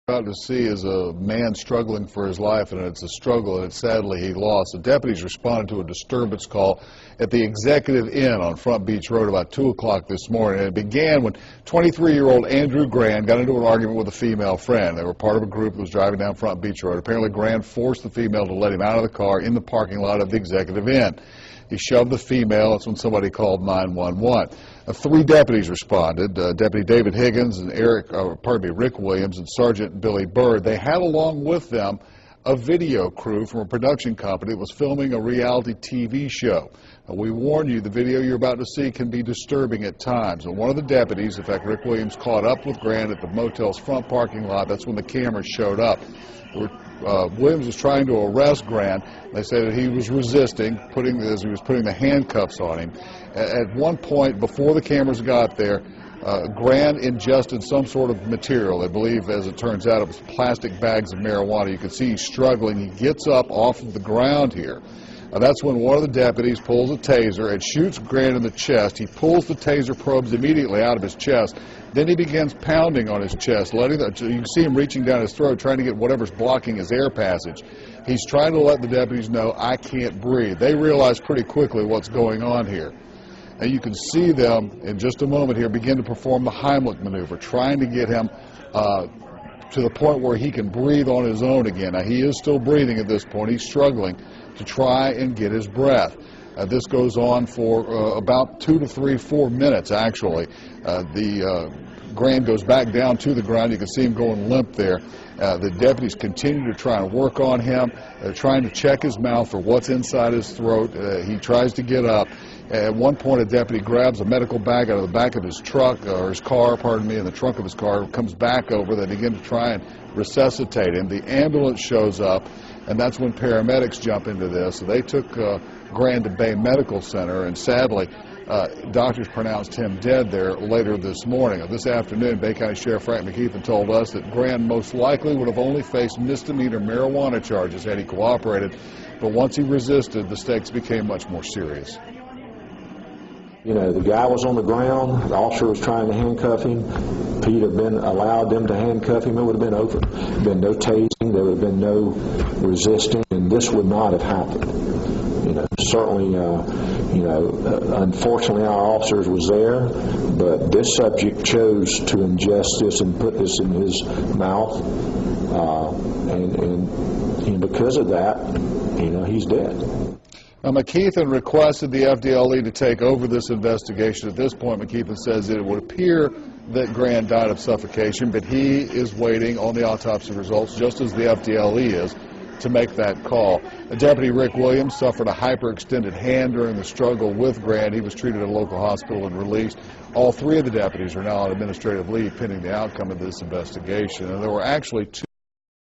About to see is a man struggling for his life, and it's a struggle, and sadly he lost. The deputies responded to a disturbance call at the Executive Inn on Front Beach Road about 2 o'clock this morning. And it began when 23-year-old Andrew Grand got into an argument with a female friend. They were part of a group that was driving down Front Beach Road. Apparently Grand forced the female to let him out of the car in the parking lot of the Executive Inn. He shoved the female. That's when somebody called 911. 3 deputies responded, Deputy David Higgins and Rick Williams and Sergeant Billy Bird. They had along with them a video crew from a production company that was filming a reality TV show. We warn you, the video you're about to see can be disturbing at times. And one of the deputies, in fact, Rick Williams, caught up with Grant at the motel's front parking lot. That's when the cameras showed up. Williams was trying to arrest Grant. They say that he was resisting, as he was putting the handcuffs on him. At one point, before the cameras got there, Grant ingested some sort of material. I believe, as it turns out, it was plastic bags of marijuana. You can see he's struggling. He gets up off of the ground here. That's when one of the deputies pulls a taser and shoots Grant in the chest. He pulls the taser probes immediately out of his chest. Then he begins pounding on his chest, you can see him reaching down his throat, trying to get whatever's blocking his air passage. He's trying to let the deputies know, I can't breathe. They realize pretty quickly what's going on here. And you can see them in just a moment here begin to perform the Heimlich maneuver, trying to get him to the point where he can breathe on his own again. Now, he is still breathing at this point. He's struggling to try and get his breath. This goes on for about 2 to 3, 4 minutes, actually. Grand goes back down to the ground. You can see him going limp there. The deputies continue to try and work on him, trying to check his mouth for what's inside his throat. He tries to get up. At one point, a deputy grabs a medical bag out of the back of his truck, or his car, pardon me, in the trunk of his car, comes back over. They begin to try and resuscitate him. The ambulance shows up, and that's when paramedics jump into this. So they took Grand to Bay Medical Center, and sadly, doctors pronounced him dead there later this morning. This afternoon, Bay County Sheriff Frank McKeithen told us that Grand most likely would have only faced misdemeanor marijuana charges had he cooperated, but once he resisted, the stakes became much more serious. You know, the guy was on the ground, the officer was trying to handcuff him. If he'd have been allowed them to handcuff him, it would have been over. There would have been no tasing, there would have been no resisting, and this would not have happened. You know, certainly, unfortunately our officers was there, but this subject chose to ingest this and put this in his mouth, and because of that, he's dead. Now, McKeithen requested the FDLE to take over this investigation. At this point, McKeithen says that it would appear that Grand died of suffocation, but he is waiting on the autopsy results, just as the FDLE is, to make that call. Deputy Rick Williams suffered a hyperextended hand during the struggle with Grand. He was treated at a local hospital and released. All 3 of the deputies are now on administrative leave pending the outcome of this investigation. And there were actually 2